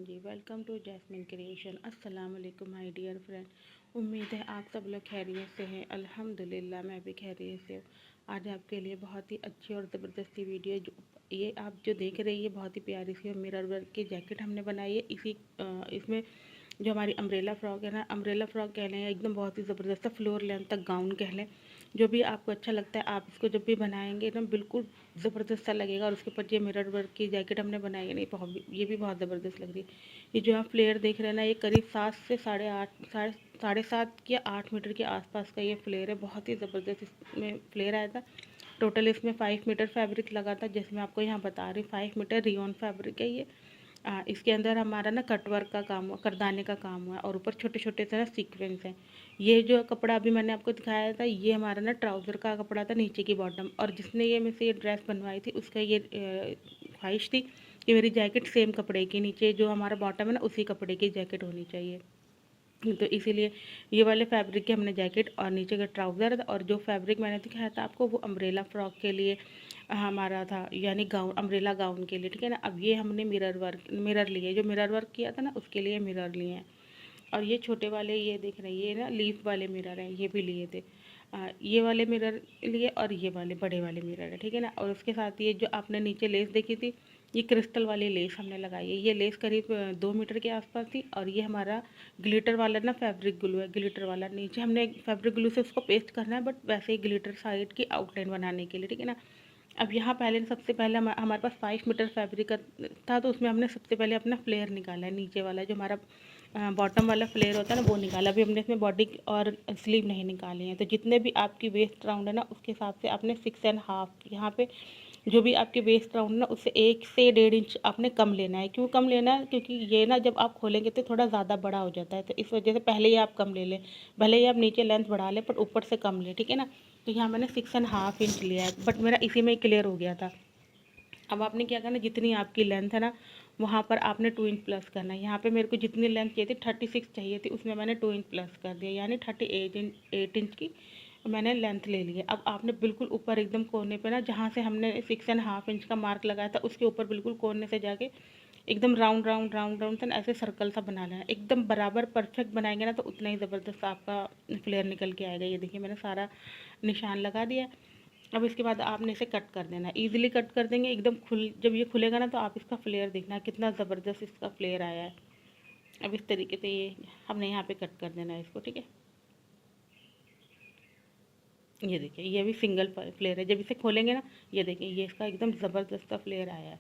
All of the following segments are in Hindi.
Ji, welcome to Jasmine creation. अस्सलाम वालेकुम माय डियर फ्रेंड। उम्मीद है आप सब लोग खैरियत से हैं। अल्हम्दुलिल्लाह मैं भी खैरियत से हूँ। आज आपके लिए बहुत ही अच्छी और ज़बरदस्ती वीडियो ये आप जो देख रही है बहुत ही प्यारी सी मिरर वर्क की जैकेट हमने बनाई है। इसमें जो हमारी अम्ब्रेला फ़्रॉक है ना, अम्ब्रेला फ़्रॉक कह लें, एकदम बहुत ही ज़बरदस्त फ्लोर लेंथ तक गाउन कह लें, जो भी आपको अच्छा लगता है आप इसको जब भी बनाएंगे एकदम बिल्कुल ज़बरदस्त सा लगेगा। और उसके ऊपर ये मिरर वर्क की जैकेट हमने बनाई है, नहीं ये भी बहुत ज़बरदस्त लग रही है। ये जो आप फ्लेयर देख रहे हैं ना, ये करीब 7 से साढ़े 7 या 8 मीटर के आसपास का ये फ्लेयर है। बहुत ही ज़बरदस्त इसमें फ्लेयर आया था। टोटल इसमें 5 मीटर फैब्रिक लगा था, जैसे मैं आपको यहाँ बता रही हूँ 5 मीटर रियोन फैब्रिक है ये। इसके अंदर हमारा ना कटवर्क का काम हुआ, करदाने का काम हुआ है, और ऊपर छोटे छोटे से ना सीक्वेंस हैं। ये जो कपड़ा अभी मैंने आपको दिखाया था, ये हमारा ना ट्राउज़र का कपड़ा था, नीचे की बॉटम। और जिसने ये मेरे से ये ड्रेस बनवाई थी उसका ये ख्वाहिश थी कि मेरी जैकेट सेम कपड़े की, नीचे जो हमारा बॉटम है ना उसी कपड़े की जैकेट होनी चाहिए। तो इसीलिए ये वाले फैब्रिक की हमने जैकेट और नीचे का ट्राउज़र, और जो फैब्रिक मैंने दिखाया था आपको वो अम्ब्रेला फ्रॉक के लिए हमारा था, यानी गाउन, अम्ब्रेला गाउन के लिए। ठीक है ना। अब ये हमने मिरर लिए, जो मिरर वर्क किया था ना उसके लिए मिरर लिए हैं। और ये छोटे वाले ये देख रहे हैं, ये ना लीफ वाले मिरर हैं, ये भी लिए थे। ये वाले मिरर लिए और ये वाले बड़े वाले मिरर है। ठीक है ना। और उसके साथ ये जो आपने नीचे लेस देखी थी, ये क्रिस्टल वाली लेस हमने लगाई है। ये लेस करीब 2 मीटर के आसपास थी। और ये हमारा ग्लिटर वाला ना फैब्रिक ग्लू है, ग्लिटर वाला नीचे हमने फैब्रिक ग्लू से उसको पेस्ट करना है, बट वैसे ही ग्लिटर साइड की आउटलाइन बनाने के लिए। ठीक है ना। अब यहाँ सबसे पहले हमारे पास 5 मीटर फैब्रिक का था, तो उसमें हमने सबसे पहले अपना फ्लेयर निकाला है, नीचे वाला जो हमारा बॉटम वाला फ्लेयर होता है ना वो निकाला। अभी हमने इसमें बॉडी और स्लीव नहीं निकाली है। तो जितने भी आपकी वेस्ट राउंड है ना उसके हिसाब से आपने 6.5 यहाँ पे जो भी आपकी वेस्ट राउंड ना उससे 1 से 1.5 इंच आपने कम लेना है। क्यों कम लेना है? क्योंकि ये ना जब आप खोलेंगे तो थोड़ा ज़्यादा बड़ा हो जाता है, तो इस वजह से पहले ही आप कम ले लें। भले ही आप नीचे लेंथ बढ़ा लें पर ऊपर से कम लें। ठीक है ना। तो यहाँ मैंने 6.5 इंच लिया है, बट मेरा इसी में ही क्लियर हो गया था। अब आपने क्या करना, जितनी आपकी लेंथ है ना वहाँ पर आपने 2 इंच प्लस करना है। यहाँ पे मेरे को जितनी लेंथ चाहिए थी 36 चाहिए थी, उसमें मैंने 2 इंच प्लस कर दिया, यानी 8 इंच की मैंने लेंथ ले ली है। अब आपने बिल्कुल ऊपर एकदम कोने पे ना, जहाँ से हमने 6.5 इंच का मार्क लगाया था उसके ऊपर बिल्कुल कोने से जाके एकदम राउंड राउंड राउंड राउंड से ऐसे सर्कल सा बना लेना। एकदम बराबर परफेक्ट बनाएंगे ना तो उतना ही ज़बरदस्त आपका फ्लेयर निकल के आएगा। ये देखिए मैंने सारा निशान लगा दिया। अब इसके बाद आपने इसे कट कर देना, ईजिली कट कर देंगे एकदम जब ये खुलेगा ना तो आप इसका फ्लेयर देखना कितना ज़बरदस्त इसका फ्लेयर आया है। अब इस तरीके से ये हमने यहाँ पे कट कर देना है इसको। ठीक है। ये देखिए ये भी सिंगल फ्लेयर है। जब इसे खोलेंगे ना ये देखिए ये इसका एकदम ज़बरदस्त फ्लेयर आया है।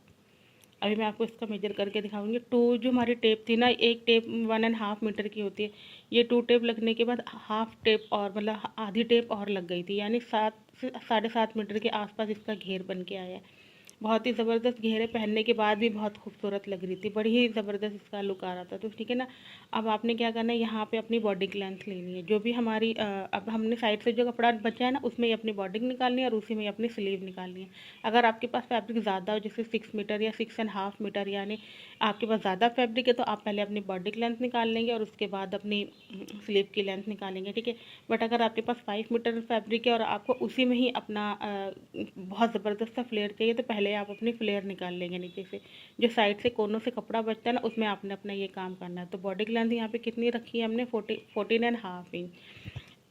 अभी मैं आपको इसका मेजर करके दिखाऊंगी। जो हमारी टेप थी ना, एक टेप 1.5 मीटर की होती है, ये 2 टेप लगने के बाद हाफ टेप और मतलब आधी टेप और लग गई थी, यानी 7 से 7.5 मीटर के आसपास इसका घेर बन के आया है। बहुत ही ज़बरदस्त घेरे, पहनने के बाद भी बहुत खूबसूरत लग रही थी, बड़ी ही ज़बरदस्त इसका लुक आ रहा था। तो ठीक है ना। अब आपने क्या करना है, यहाँ पे अपनी बॉडी की लेंथ लेनी है, जो भी हमारी अब हमने साइड से जो कपड़ा बचा है ना उसमें ही अपनी बॉडी निकालनी है और उसी में ही अपनी स्लीव निकालनी है। अगर आपके पास फैब्रिक ज़्यादा हो, जैसे 6 मीटर या 6.5 मीटर, यानी आपके पास ज़्यादा फैब्रिक है, तो आप पहले अपनी बॉडी की लेंथ निकाल लेंगे और उसके बाद अपनी स्लीव की लेंथ निकालेंगे। ठीक है। बट अगर आपके पास 5 मीटर फैब्रिक है और आपको उसी में ही अपना बहुत ज़बरदस्त सा फ्लेयर चाहिए, तो पहले आप अपनी फ्लेयर निकाल लेंगे नीचे से। जो साइड से कोनों से कपड़ा बचता है ना उसमें आपने अपना ये काम करना है। तो बॉडी की लेंथ यहाँ पे कितनी रखी है हमने, 14.5 इंच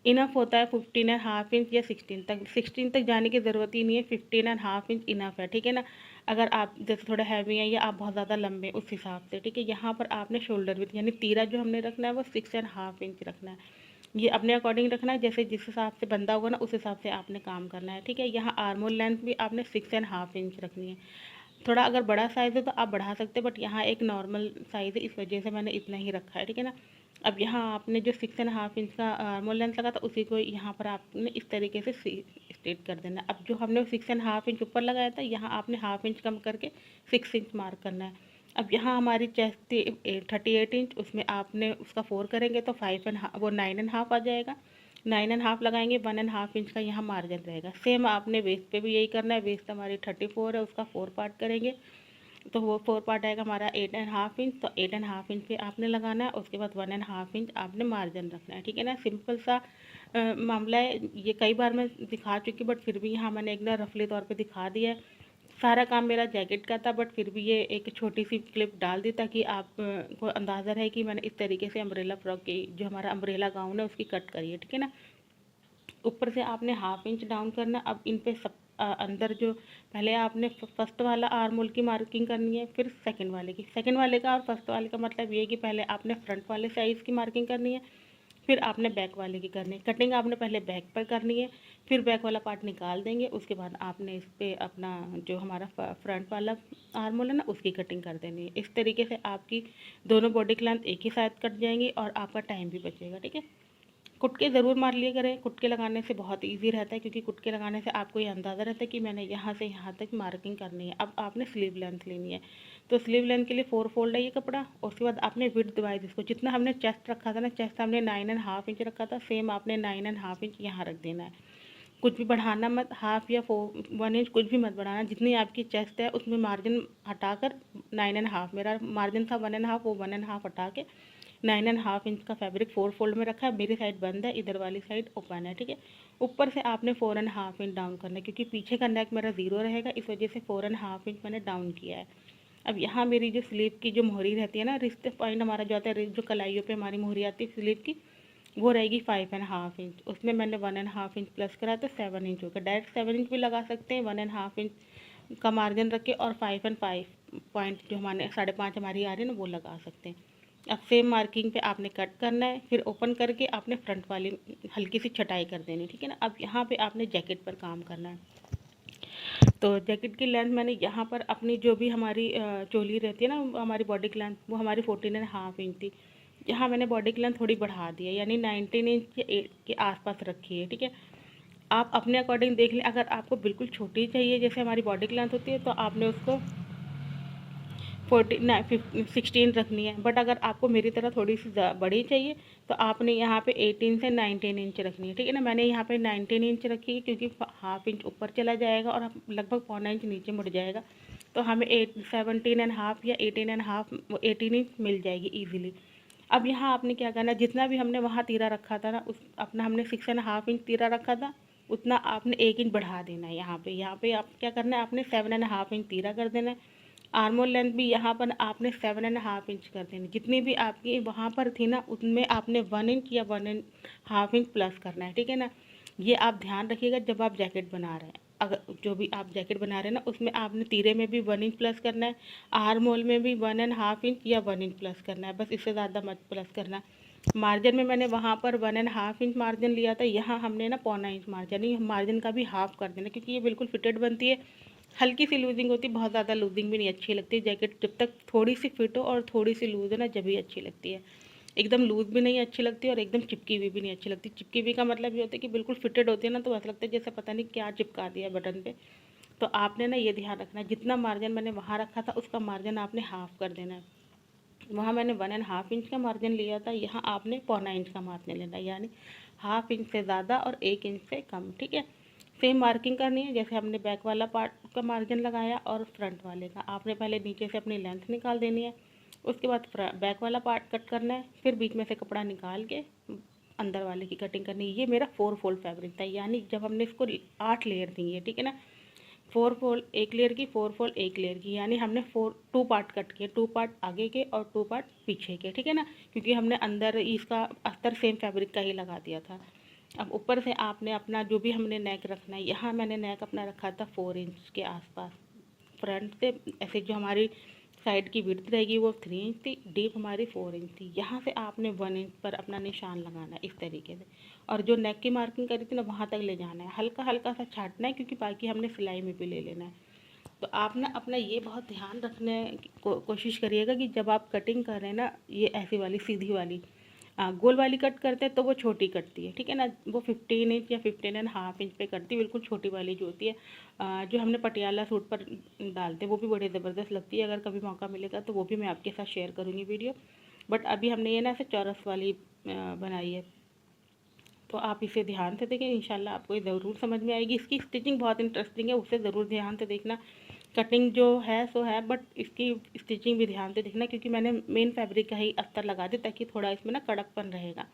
इनफ होता है। 15.5 इंच या 16 तक, 16 तक जाने की ज़रूरत ही नहीं है, 15.5 इंच इनफ है। ठीक है ना। अगर आप जैसे थोड़ा हैवी हैं या आप बहुत ज़्यादा लंबे उस हिसाब से। ठीक है। यहाँ पर आपने शोल्डर विथ यानी तीरा जो हमने रखना है वो 6.5 इंच रखना है। ये अपने अकॉर्डिंग रखना है, जैसे जिस हिसाब से बंदा होगा ना उस हिसाब से आपने काम करना है। ठीक है। यहाँ आर्मोल लेंथ भी आपने 6.5 इंच रखनी है। थोड़ा अगर बड़ा साइज़ है तो आप बढ़ा सकते हैं, बट यहाँ एक नॉर्मल साइज़ है इस वजह से मैंने इतना ही रखा है। ठीक है ना। अब यहाँ आपने जो 6.5 इंच का आर्मोल लेंथ लगा था उसी को यहाँ पर आपने इस तरीके से स्ट्रेट कर देना है। अब जो हमने 6.5 इंच ऊपर लगाया था यहाँ आपने हाफ इंच कम करके 6 इंच मार्क करना है। अब यहाँ हमारी चेस्ट थी 38 इंच, उसमें आपने उसका 4 करेंगे तो 9.5 आ जाएगा। 9.5 लगाएंगे, 1.5 इंच का यहाँ मार्जिन रहेगा। सेम आपने वेस्ट पे भी यही करना है। वेस्ट हमारी 34 है, उसका 4 पार्ट करेंगे तो वो 4 पार्ट आएगा हमारा 8.5 इंच। तो 8.5 इंच पे आपने लगाना है, उसके बाद 1.5 इंच आपने मार्जिन रखना है। ठीक है ना। सिंपल सा मामला है। ये कई बार मैं दिखा चुकी, बट फिर भी यहाँ मैंने एक ना रफली तौर पे दिखा दिया है। सारा काम मेरा जैकेट का था, बट फिर भी ये एक छोटी सी क्लिप डाल दी ताकि आप को अंदाज़ा रहे कि मैंने इस तरीके से अम्ब्रेला फ्रॉक की, जो हमारा अम्ब्रेला गाउन है, उसकी कट करी है। ठीक है ना। ऊपर से आपने 1/2 इंच डाउन करना। अब इन पे सब अंदर जो पहले आपने फर्स्ट वाला आर्म होल की मार्किंग करनी है, फिर सेकंड वाले की। सेकंड वाले का और फर्स्ट वाले का मतलब ये है कि पहले आपने फ्रंट वाले साइज़ की मार्किंग करनी है, फिर आपने बैक वाले की करनी है। कटिंग आपने पहले बैक पर करनी है, फिर बैक वाला पार्ट निकाल देंगे। उसके बाद आपने इस पर अपना जो हमारा फ्रंट वाला आर्म होल है ना, उसकी कटिंग कर देनी है। इस तरीके से आपकी दोनों बॉडी की लेंथ एक ही साथ कट जाएंगी और आपका टाइम भी बचेगा। ठीक है। कुटके ज़रूर मार लिया करें। कुटके लगाने से बहुत इजी रहता है, क्योंकि कुटके लगाने से आपको ये अंदाज़ा रहता है कि मैंने यहाँ से यहाँ तक मार्किंग करनी है। अब आपने स्लीव लेंथ लेनी है, तो स्लीव लेंथ के लिए 4 फोल्ड है ये कपड़ा। उसके बाद आपने विड्थ वाइज इसको, जितना हमने चेस्ट रखा था ना, चेस्ट हमने 9.5 इंच रखा था, सेम आपने 9.5 इंच यहाँ रख देना है। कुछ भी बढ़ाना मत, 1/2 या 1 इंच कुछ भी मत बढ़ाना। जितनी आपकी चेस्ट है उसमें मार्जिन हटाकर 9.5, मेरा मार्जिन था 1.5, वो 1.5 हटा के 9.5 इंच का फैब्रिक 4 फोल्ड में रखा है। मेरी साइड बंद है, इधर वाली साइड ओपन है। ठीक है। ऊपर से आपने 4.5 इंच डाउन करना है, क्योंकि पीछे का नेक मेरा 0 रहेगा, इस वजह से 4.5 इंच मैंने डाउन किया है। अब यहाँ मेरी जो स्लीव की जो मोहरी रहती है ना, रिस्ट पॉइंट हमारा जो आता है, जो कलाइयों पे हमारी मोहरी आती है स्लीव की, वो रहेगी 5.5 इंच। उसमें मैंने 1.5 इंच प्लस करा तो 7 इंच होगा। डायरेक्ट 7 इंच भी लगा सकते हैं, 1.5 इंच का मार्जिन रख के, और 5.5 पॉइंट जो हमारे 5.5 हमारी आ रही है ना, वो लगा सकते हैं। अब सेम मार्किंग पे आपने कट करना है, फिर ओपन करके आपने फ्रंट वाली हल्की सी छटाई कर देनी। ठीक है ना। अब यहाँ पे आपने जैकेट पर काम करना है। तो जैकेट की लेंथ मैंने यहाँ पर अपनी जो भी हमारी चोली रहती है ना, हमारी बॉडी की लेंथ, वो हमारी 14.5 इंच थी। यहाँ मैंने बॉडी की लेंथ थोड़ी बढ़ा दी है, यानी 19 इंच के आसपास रखी है। ठीक है। आप अपने अकॉर्डिंग देख लें। अगर आपको बिल्कुल छोटी चाहिए, जैसे हमारी बॉडी की लेंथ होती है, तो आपने उसको 16 रखनी है। बट अगर आपको मेरी तरह थोड़ी सी बड़ी चाहिए, तो आपने यहाँ पे 18 से 19 इंच रखनी है। ठीक है ना। मैंने यहाँ पे 19 इंच रखी है, क्योंकि 1/2 इंच ऊपर चला जाएगा और लगभग 1.25 इंच नीचे मुड़ जाएगा, तो हमें 17.5 या 18 इंच मिल जाएगी ईजिली। अब यहाँ आपने क्या करना है, जितना भी हमने वहाँ तीरा रखा था ना, उस अपना हमने 6.5 इंच तीरा रखा था, उतना आपने 1 इंच बढ़ा देना है। यहाँ पे आप क्या करना है, आपने 7.5 इंच तीरा कर देना है। आर्मोल लेंथ भी यहाँ पर आपने 7.5 इंच कर देनी। जितनी भी आपकी वहाँ पर थी ना, उनमें आपने 1 इंच या 1.5 इंच प्लस करना है। ठीक है ना। ये आप ध्यान रखिएगा जब आप जैकेट बना रहे हैं। अगर जो भी आप जैकेट बना रहे हैं ना, उसमें आपने तीरे में भी 1 इंच प्लस करना है, आर्म होल में भी 1.5 इंच या 1 इंच प्लस करना है, बस इससे ज़्यादा मत प्लस करना। मार्जिन में मैंने वहाँ पर 1.5 इंच मार्जिन लिया था, यहाँ हमने ना 0.25 इंच मार्जिन, यानी मार्जिन का भी हाफ कर देना, क्योंकि ये बिल्कुल फिटेड बनती है। हल्की सी लूजिंग होती है, बहुत ज़्यादा लूजिंग भी नहीं अच्छी लगती जैकेट। जब तक थोड़ी सी फिट हो और थोड़ी सी लूज हो ना, जब भी अच्छी लगती है। एकदम लूज भी नहीं अच्छी लगती और एकदम चिपकी हुई भी नहीं अच्छी लगती। चिपकी हुई का मतलब ये होता है कि बिल्कुल फिटेड होती है ना, तो ऐसा लगता है जैसे पता नहीं क्या चिपका दिया बटन पे। तो आपने ना ये ध्यान रखना है, जितना मार्जिन मैंने वहाँ रखा था, उसका मार्जिन आपने हाफ कर देना है। वहाँ मैंने 1.5 इंच का मार्जिन लिया था, यहाँ आपने 0.25 इंच का मार्जिन लेना है, यानी 1/2 इंच से ज़्यादा और 1 इंच से कम। ठीक है। सेम मार्किंग करनी है, जैसे हमने बैक वाला पार्ट का मार्जिन लगाया और फ्रंट वाले का। आपने पहले नीचे से अपनी लेंथ निकाल देनी है, उसके बाद बैक वाला पार्ट कट करना है, फिर बीच में से कपड़ा निकाल के अंदर वाले की कटिंग करनी है। ये मेरा 4 फोल्ड फैब्रिक था, यानी जब हमने इसको 8 लेयर दी है। ठीक है ना। 4 फोल्ड एक लेयर की, 4 फोल्ड एक लेयर की, यानी हमने 2 पार्ट कट किए, 2 पार्ट आगे के और 2 पार्ट पीछे के। ठीक है ना। क्योंकि हमने अंदर इसका अस्तर सेम फैब्रिक का ही लगा दिया था। अब ऊपर से आपने अपना जो भी हमने नेक रखना है, यहाँ मैंने नेक अपना रखा था 4 इंच के आसपास। फ्रंट से ऐसे जो हमारी साइड की विड्थ रहेगी वो 3 इंच थी, डीप हमारी 4 इंच थी। यहाँ से आपने 1 इंच पर अपना निशान लगाना है इस तरीके से, और जो नेक की मार्किंग करी थी ना, वहाँ तक ले जाना है। हल्का हल्का सा छाटना है, क्योंकि बाकी हमने सिलाई में भी ले लेना है। तो आप ना अपना ये बहुत ध्यान रखने की कोशिश करिएगा कि जब आप कटिंग कर रहे हैं ना, ये ऐसी वाली सीधी वाली गोल वाली कट करते हैं तो वो छोटी कटती है। ठीक है ना। वो 15 इंच या 15.5 इंच पे करती है, बिल्कुल छोटी वाली जो होती है, जो हमने पटियाला सूट पर डालते हैं, वो भी बड़ी ज़बरदस्त लगती है। अगर कभी मौका मिलेगा तो वो भी मैं आपके साथ शेयर करूँगी वीडियो। बट अभी हमने ये ना ऐसे चौरस वाली बनाई है, तो आप इसे ध्यान से देखें, इंशाल्लाह आपको ये ज़रूर समझ में आएगी। इसकी स्टिचिंग बहुत इंटरेस्टिंग है, उसे ज़रूर ध्यान से देखना। कटिंग जो है सो है, बट इसकी स्टिचिंग भी ध्यान से देखना, क्योंकि मैंने मेन फैब्रिक का ही अस्तर लगा दिया ताकि थोड़ा इसमें ना कड़कपन रहेगा।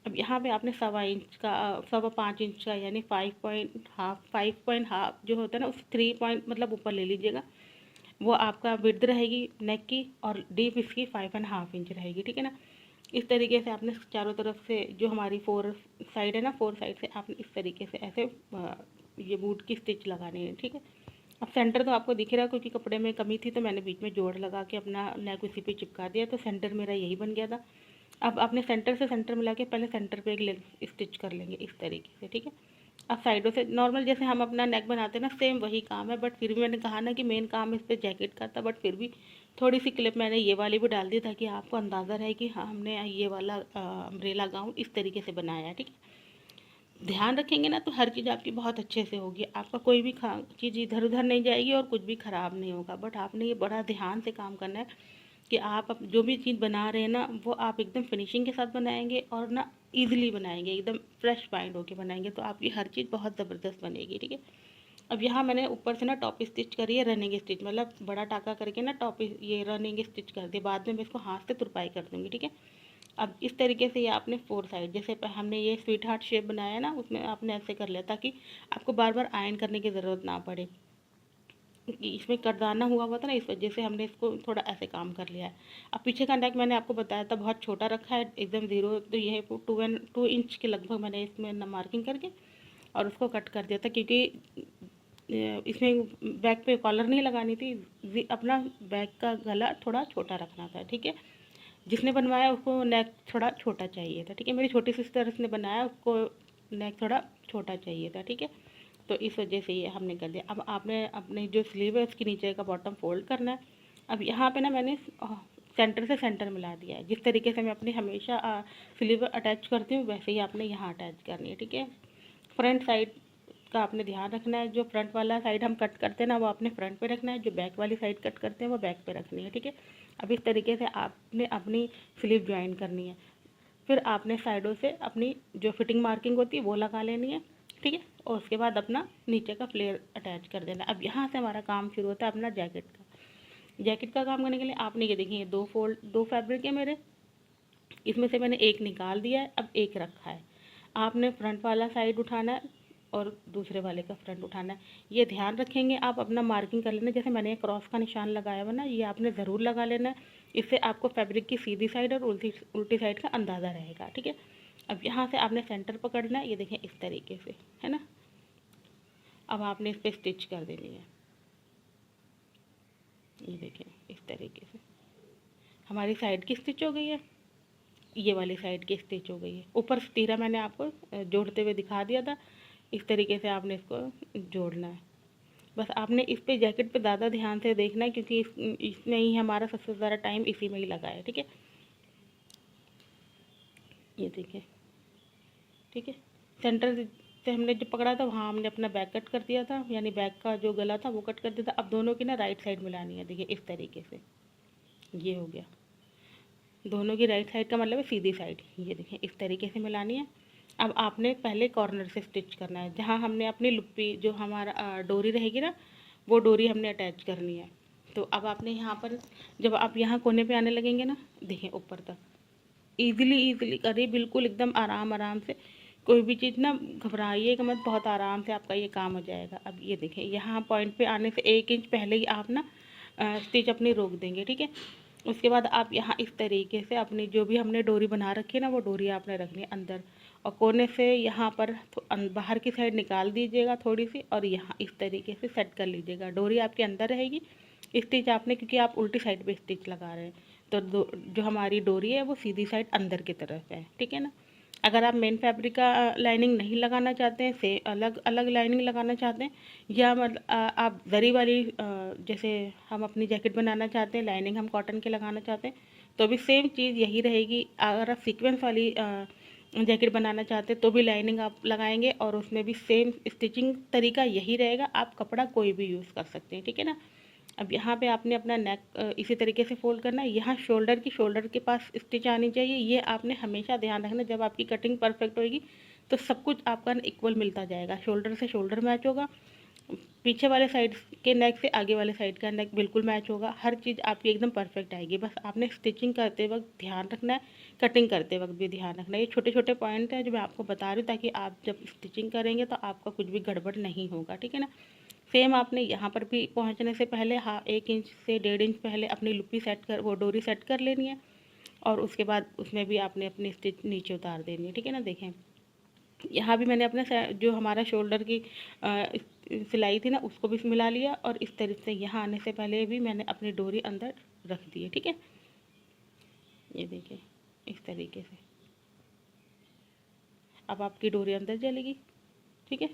अब यहाँ पे आपने 1.25 इंच का 5.25 इंच का यानी 5.5 जो होता है ना उस 3 पॉइंट मतलब ऊपर ले लीजिएगा। वो आपका विड्थ रहेगी नेक की और डीप इसकी 5.5 इंच रहेगी, ठीक है ना। इस तरीके से आपने चारों तरफ से जो हमारी 4 साइड है ना, 4 साइड से आपने इस तरीके से ऐसे ये बूट की स्टिच लगानी है, ठीक है। अब सेंटर तो आपको दिख रहा है क्योंकि कपड़े में कमी थी तो मैंने बीच में जोड़ लगा के अपना नेक उसी पे चिपका दिया, तो सेंटर मेरा यही बन गया था। अब आपने सेंटर से सेंटर मिला के पहले सेंटर पे एक लेग स्टिच कर लेंगे इस तरीके से, ठीक है। अब साइडों से नॉर्मल जैसे हम अपना नेक बनाते हैं ना सेम वही काम है, बट फिर भी मैंने कहा ना कि मेन काम इस पर जैकेट का था, बट फिर भी थोड़ी सी क्लिप मैंने ये वाली भी डाल दी ताकि आपको अंदाज़ा रहे कि हाँ हमने ये वाला अम्ब्रेला गाउन इस तरीके से बनाया है, ठीक है। ध्यान रखेंगे ना तो हर चीज़ आपकी बहुत अच्छे से होगी, आपका कोई भी चीज़ इधर उधर नहीं जाएगी और कुछ भी ख़राब नहीं होगा। बट आपने ये बड़ा ध्यान से काम करना है कि आप जो भी चीज़ बना रहे हैं ना वो आप एकदम फिनिशिंग के साथ बनाएंगे और ना ईजिली बनाएंगे, एकदम फ्रेश माइंड होके बनाएंगे, तो आपकी हर चीज़ बहुत ज़बरदस्त बनेगी, ठीक है। अब यहाँ मैंने ऊपर से ना टॉप स्टिच करी है, रनिंग स्टिच मतलब बड़ा टाका करके ना टॉप ये रनिंग स्टिच कर दिया, बाद में मैं इसको हाथ से तुरपाई कर दूँगी, ठीक है। अब इस तरीके से ये आपने 4 साइड जैसे हमने ये स्वीट हार्ट शेप बनाया ना उसमें आपने ऐसे कर लिया ताकि आपको बार बार आयरन करने की ज़रूरत ना पड़े। इसमें करदाना हुआ था ना इस वजह से हमने इसको थोड़ा ऐसे काम कर लिया है। अब पीछे का नेक मैंने आपको बताया था बहुत छोटा रखा है एकदम ज़ीरो, तो ये 2 इंच के लगभग मैंने इसमें मार्किंग करके और उसको कट कर दिया था क्योंकि इसमें बैक पे कॉलर नहीं लगानी थी, अपना बैक का गला थोड़ा छोटा रखना था, ठीक है। जिसने बनवाया उसको नेक थोड़ा छोटा चाहिए था, ठीक है। मेरी छोटी सिस्टर उसने बनाया उसको नेक थोड़ा छोटा चाहिए था, ठीक है। तो इस वजह से ये हमने कर दिया। अब आपने अपने जो स्लीव है उसके नीचे का बॉटम फोल्ड करना है। अब यहाँ पे ना मैंने सेंटर से सेंटर मिला दिया है, जिस तरीके से मैं अपनी हमेशा स्लीव अटैच करती हूँ वैसे ही आपने यहाँ अटैच करनी है, ठीक है। फ्रंट साइड का आपने ध्यान रखना है, जो फ्रंट वाला साइड हम कट करते हैं ना वो आपने फ्रंट पे रखना है, जो बैक वाली साइड कट करते हैं वो बैक पे रखनी है, ठीक है। अब इस तरीके से आपने अपनी स्लीव ज्वाइन करनी है, फिर आपने साइडों से अपनी जो फिटिंग मार्किंग होती है वो लगा लेनी है, ठीक है। और उसके बाद अपना नीचे का फ्लेयर अटैच कर देना। अब यहाँ से हमारा काम शुरू होता है अपना जैकेट का काम करने के लिए आपने ये देखिए 2 फैब्रिक है मेरे, इसमें से मैंने एक निकाल दिया है, अब एक रखा है। आपने फ्रंट वाला साइड उठाना है और दूसरे वाले का फ्रंट उठाना है। ये ध्यान रखेंगे आप अपना मार्किंग कर लेना, जैसे मैंने क्रॉस का निशान लगाया हुआ ना ये आपने ज़रूर लगा लेना है, इससे आपको फैब्रिक की सीधी साइड और उल्टी साइड का अंदाज़ा रहेगा, ठीक है। अब यहाँ से आपने सेंटर पकड़ना है, ये देखें इस तरीके से है ना। अब आपने इस पर स्टिच कर देनी है, ये देखें इस तरीके से हमारी साइड की स्टिच हो गई है, ये वाली साइड की स्टिच हो गई है। ऊपर से तीरा मैंने आपको जोड़ते हुए दिखा दिया था, इस तरीके से आपने इसको जोड़ना है। बस आपने इस पे जैकेट पे ज़्यादा ध्यान से देखना है क्योंकि इसमें ही हमारा सबसे ज़्यादा टाइम इसी में ही लगा है, ठीक है। ये देखिए, ठीक है। सेंटर से हमने जो पकड़ा था वहाँ हमने अपना बैक कट कर दिया था, यानी बैक का जो गला था वो कट कर दिया था। अब दोनों की ना राइट साइड मिलानी है, देखिए इस तरीके से ये हो गया। दोनों की राइट साइड का मतलब है सीधी साइड, ये देखें इस तरीके से मिलानी है। अब आपने पहले कॉर्नर से स्टिच करना है, जहाँ हमने अपनी लुप्पी जो हमारा डोरी रहेगी ना वो डोरी हमने अटैच करनी है। तो अब आपने यहाँ पर जब आप यहाँ कोने पे आने लगेंगे ना देखें ऊपर तक ईज़िली करिए, बिल्कुल एकदम आराम आराम से, कोई भी चीज़ ना घबराइएगा मत, बहुत आराम से आपका ये काम हो जाएगा। अब ये देखें यहाँ पॉइंट पे आने से 1 इंच पहले ही आप ना स्टिच अपनी रोक देंगे, ठीक है। उसके बाद आप यहाँ इस तरीके से अपनी जो भी हमने डोरी बना रखी है ना वो डोरी आपने रखनी है अंदर, और कोने से यहाँ पर बाहर की साइड निकाल दीजिएगा थोड़ी सी और यहाँ इस तरीके से सेट कर लीजिएगा। डोरी आपके अंदर रहेगी, स्टिच आपने क्योंकि आप उल्टी साइड पे स्टिच लगा रहे हैं तो जो हमारी डोरी है वो सीधी साइड अंदर की तरफ है, ठीक है ना। अगर आप मेन फैब्रिक का लाइनिंग नहीं लगाना चाहते हैं, से अलग अलग लाइनिंग लगाना चाहते हैं, या मतलब आप जरी वाली जैसे हम अपनी जैकेट बनाना चाहते हैं लाइनिंग हम कॉटन के लगाना चाहते हैं तो भी सेम चीज़ यही रहेगी। अगर आप सीक्वेंस वाली जैकेट बनाना चाहते हैं तो भी लाइनिंग आप लगाएंगे और उसमें भी सेम स्टिचिंग तरीका यही रहेगा, आप कपड़ा कोई भी यूज़ कर सकते हैं, ठीक है ना। अब यहाँ पे आपने अपना नेक इसी तरीके से फोल्ड करना है, यहाँ शोल्डर के पास स्टिच आनी चाहिए, ये आपने हमेशा ध्यान रखना। जब आपकी कटिंग परफेक्ट होगी तो सब कुछ आपका इक्वल मिलता जाएगा, शोल्डर से शोल्डर मैच होगा पीछे वाले साइड के नेक से आगे वाले साइड का नेक बिल्कुल मैच होगा। हर चीज़ आपकी एकदम परफेक्ट आएगी। बस आपने स्टिचिंग करते वक्त ध्यान रखना है, कटिंग करते वक्त भी ध्यान रखना है। ये छोटे छोटे पॉइंट हैं जो मैं आपको बता रही हूँ, ताकि आप जब स्टिचिंग करेंगे तो आपका कुछ भी गड़बड़ नहीं होगा, ठीक है ना। सेम आपने यहाँ पर भी पहुँचने से पहले 1 इंच से 1.5 इंच पहले अपनी लुप्पी सेट कर, वो डोरी सेट कर लेनी है, और उसके बाद उसमें भी आपने अपनी स्टिच नीचे उतार देनी है, ठीक है ना। देखें, यहाँ भी मैंने अपना जो हमारा शोल्डर की सिलाई थी ना, उसको भी मिला लिया, और इस तरीके से यहाँ आने से पहले भी मैंने अपनी डोरी अंदर रख दी है, ठीक है। ये देखिए इस तरीके से अब आपकी डोरी अंदर चलेगी, ठीक है।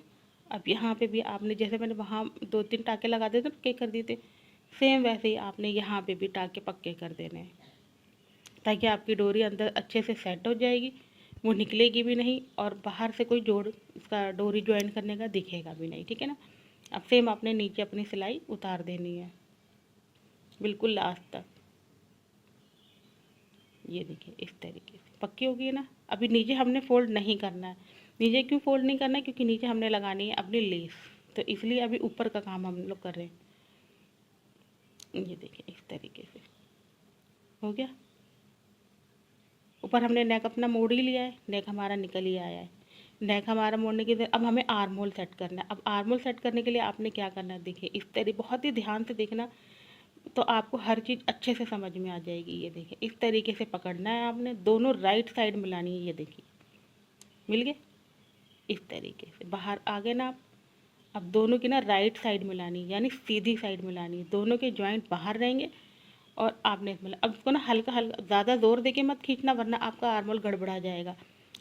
अब यहाँ पे भी आपने, जैसे मैंने वहाँ 2-3 टाँके लगा दिए थे, पक्के कर दिए थे, सेम वैसे ही आपने यहाँ पे भी टाँके पक्के कर देने हैं, ताकि आपकी डोरी अंदर अच्छे से सेट हो जाएगी, वो निकलेगी भी नहीं, और बाहर से कोई जोड़ इसका डोरी ज्वाइन करने का दिखेगा भी नहीं, ठीक है ना। अब सेम आपने नीचे अपनी सिलाई उतार देनी है बिल्कुल लास्ट तक। ये देखिए इस तरीके से पक्की होगी ना। अभी नीचे हमने फोल्ड नहीं करना है। नीचे क्यों फोल्ड नहीं करना है? क्योंकि नीचे हमने लगानी है अपनी लेस, तो इसलिए अभी ऊपर का काम हम लोग कर रहे हैं। ये देखिए इस तरीके से हो गया। ऊपर हमने नेक अपना मोड़ ही लिया है, नेक हमारा निकल ही आया है। नेक हमारा मोड़ने के बाद अब हमें आर्म होल सेट करना है। अब आर्म होल सेट करने के लिए आपने क्या करना है, देखिए इस तरह बहुत ही ध्यान से देखना, तो आपको हर चीज़ अच्छे से समझ में आ जाएगी। ये देखिए इस तरीके से पकड़ना है आपने, दोनों राइट साइड मिलानी है। ये देखिए मिल गए, इस तरीके से बाहर आ गए ना आप। अब दोनों की ना राइट साइड मिलानी, यानी सीधी साइड मिलानी, दोनों के जॉइंट बाहर रहेंगे, और आपने मतलब अब इसको ना हल्का हल्का, ज़्यादा जोर देके मत खींचना, वरना आपका आर्मोल गड़बड़ा जाएगा।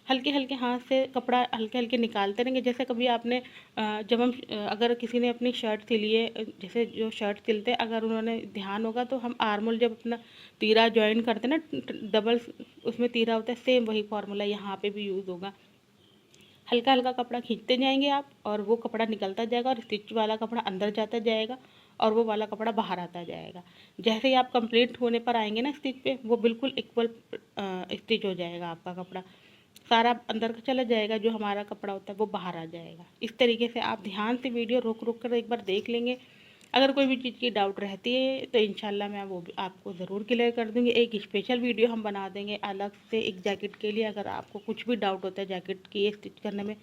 हल्के हल्के हाथ से कपड़ा हल्के हल्के निकालते रहेंगे। जैसे कभी आपने जब हम अगर किसी ने अपनी शर्ट सिली है, जैसे जो शर्ट सिलते हैं, अगर उन्होंने ध्यान होगा तो हम आर्मोल जब अपना तीरा ज्वाइन करते हैं ना, डबल उसमें तीरा होता है, सेम वही फार्मूला यहाँ पे भी यूज़ होगा। हल्का हल्का कपड़ा खींचते जाएंगे आप, और वो कपड़ा निकलता जाएगा, और स्टिच वाला कपड़ा अंदर जाता जाएगा, और वो वाला कपड़ा बाहर आता जाएगा। जैसे ही आप कंप्लीट होने पर आएंगे ना स्टिच पे, वो बिल्कुल इक्वल स्टिच हो जाएगा, आपका कपड़ा सारा अंदर का चला जाएगा, जो हमारा कपड़ा होता है वो बाहर आ जाएगा। इस तरीके से आप ध्यान से वीडियो रोक रोक कर एक बार देख लेंगे। अगर कोई भी चीज़ की डाउट रहती है तो इंशाल्लाह मैं वो भी आपको ज़रूर क्लियर कर दूँगी। एक स्पेशल वीडियो हम बना देंगे अलग से एक जैकेट के लिए। अगर आपको कुछ भी डाउट होता है जैकेट की स्टिच करने में,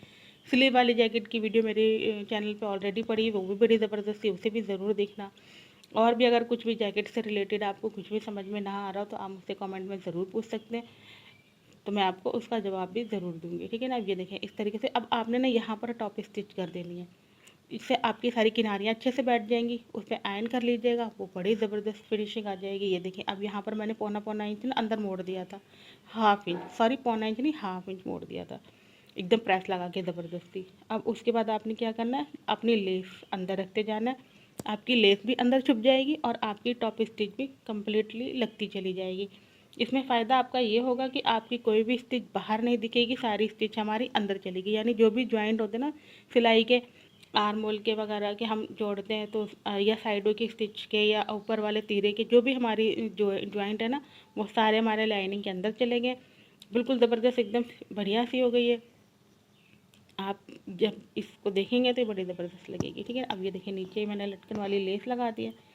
स्लीव वाली जैकेट की वीडियो मेरे चैनल पे ऑलरेडी पड़ी है, वो भी बड़ी ज़बरदस्ती, उसे भी ज़रूर देखना। और भी अगर कुछ भी जैकेट से रिलेटेड आपको कुछ भी समझ में ना आ रहा हो तो आप मुझसे कमेंट में ज़रूर पूछ सकते हैं, तो मैं आपको उसका जवाब भी ज़रूर दूँगी, ठीक है ना। अब ये देखें इस तरीके से अब आपने ना यहाँ पर टॉप स्टिच कर देनी है। इससे आपकी सारी किनारियाँ अच्छे से बैठ जाएंगी। उस पर आयरन कर लीजिएगा, वो बड़ी ज़बरदस्त फिनिशिंग आ जाएगी। ये देखिए अब यहाँ पर मैंने पौना पौना इंच ना अंदर मोड़ दिया था, 1/2 इंच, सॉरी पौना इंच नहीं 1/2 इंच मोड़ दिया था, एकदम प्रेस लगा के ज़बरदस्ती। अब उसके बाद आपने क्या करना है, अपनी लेस अंदर रखते जाना है। आपकी लेस भी अंदर छुप जाएगी, और आपकी टॉप स्टिच भी कम्प्लीटली लगती चली जाएगी। इसमें फ़ायदा आपका ये होगा कि आपकी कोई भी स्टिच बाहर नहीं दिखेगी, सारी स्टिच हमारी अंदर चलेगी। यानी जो भी ज्वाइंट होते हैं ना सिलाई के, आर्म होल के वगैरह के हम जोड़ते हैं, तो या साइडों की स्टिच के या ऊपर वाले तीरे के, जो भी हमारी जो ज्वाइंट है ना, वो सारे हमारे लाइनिंग के अंदर चले गए। बिल्कुल ज़बरदस्त एकदम बढ़िया सी हो गई है। आप जब इसको देखेंगे तो ये बड़ी ज़बरदस्त लगेगी, ठीक है। अब ये देखिए नीचे मैंने लटकन वाली लेस लगा दी है।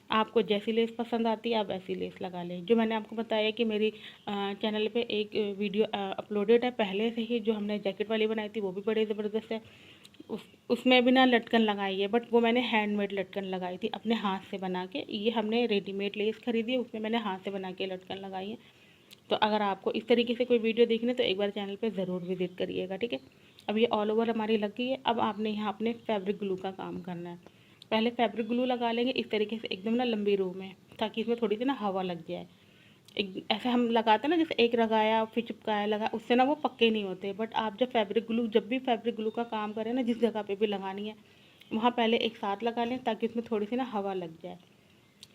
आपको जैसी लेस पसंद आती है आप वैसी लेस लगा लें। जो मैंने आपको बताया कि मेरी चैनल पे एक वीडियो अपलोडेड है पहले से ही, जो हमने जैकेट वाली बनाई थी, वो भी बड़ी ज़बरदस्त है। उसमें भी ना लटकन लगाई है, बट वो मैंने हैंडमेड लटकन लगाई थी अपने हाथ से बना के। ये हमने रेडीमेड लेस खरीदी है, उसमें मैंने हाथ से बना के लटकन लगाई है। तो अगर आपको इस तरीके से कोई वीडियो देखनी है तो एक बार चैनल पे ज़रूर विजिट करिएगा, ठीक है। अब ये ऑल ओवर हमारी लग गई है। अब आपने यहाँ अपने फैब्रिक ग्लू का काम करना है। पहले फैब्रिक ग्लू लगा लेंगे इस तरीके से एकदम ना लंबी रो में, ताकि इसमें थोड़ी सी ना हवा लग जाए। एक ऐसे हम लगाते हैं ना, जैसे एक लगाया फिर चिपकाया लगा, उससे ना वो पक्के नहीं होते। बट आप जब भी फैब्रिक ग्लू का काम करें ना, जिस जगह पे भी लगानी है वहाँ पहले एक साथ लगा लें, ताकि उसमें थोड़ी सी ना हवा लग जाए।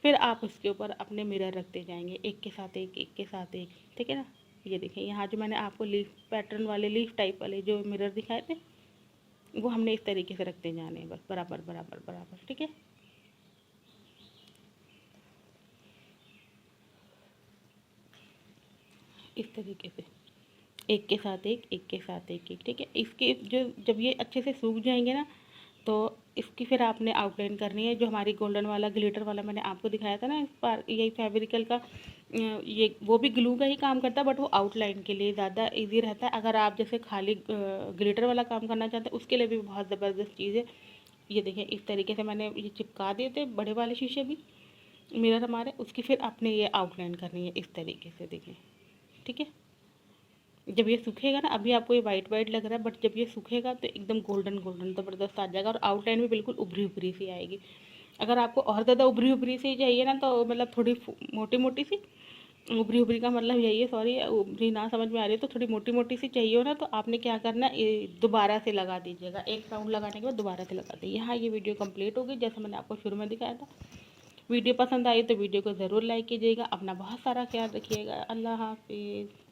फिर आप उसके ऊपर अपने मिरर रखते जाएंगे, एक के साथ एक, एक के साथ एक, ठीक है ना। ये देखिए यहाँ जो मैंने आपको लीफ पैटर्न वाले, लीफ टाइप वाले जो मिरर दिखाए थे, वो हमने इस तरीके से रखते जाने हैं, बस बराबर बराबर बराबर, ठीक है। इस तरीके से एक के साथ एक, एक के साथ एक, एक, ठीक है। इसके जो जब ये अच्छे से सूख जाएंगे ना, तो इसकी फिर आपने आउटलाइन करनी है। जो हमारी गोल्डन वाला ग्लिटर वाला मैंने आपको दिखाया था ना, इस बार यही फैब्रिकल का ये वो भी ग्लू का ही काम करता है, बट वो आउटलाइन के लिए ज़्यादा इजी रहता है। अगर आप जैसे खाली ग्लिटर वाला काम करना चाहते हैं उसके लिए भी बहुत ज़बरदस्त चीज़ है। ये देखिए इस तरीके से मैंने ये चिपका दिए थे बड़े वाले शीशे भी, मिरर हमारे। उसकी फिर आपने ये आउटलाइन करनी है इस तरीके से, देखिए ठीक है। जब ये सूखेगा ना, अभी आपको ये वाइट वाइट लग रहा है, बट जब ये सूखेगा तो एकदम गोल्डन गोल्डन ज़बरदस्त आ जाएगा और आउटलाइन भी बिल्कुल उभरी उभरी सी आएगी। अगर आपको और ज़्यादा उभरी उभरी सी चाहिए ना, तो मतलब थोड़ी मोटी मोटी सी, उभरी उभरी का मतलब यही है, सॉरी उभरी ना समझ में आ रही है, तो थोड़ी मोटी मोटी सी चाहिए हो ना, तो आपने क्या करना, दोबारा से लगा दीजिएगा। एक राउंड लगाने के बाद दोबारा से लगा दीजिए। हाँ, ये वीडियो कंप्लीट होगी जैसे मैंने आपको शुरू में दिखाया था। वीडियो पसंद आई तो वीडियो को ज़रूर लाइक कीजिएगा। अपना बहुत सारा ख्याल रखिएगा। अल्लाह हाफिज़।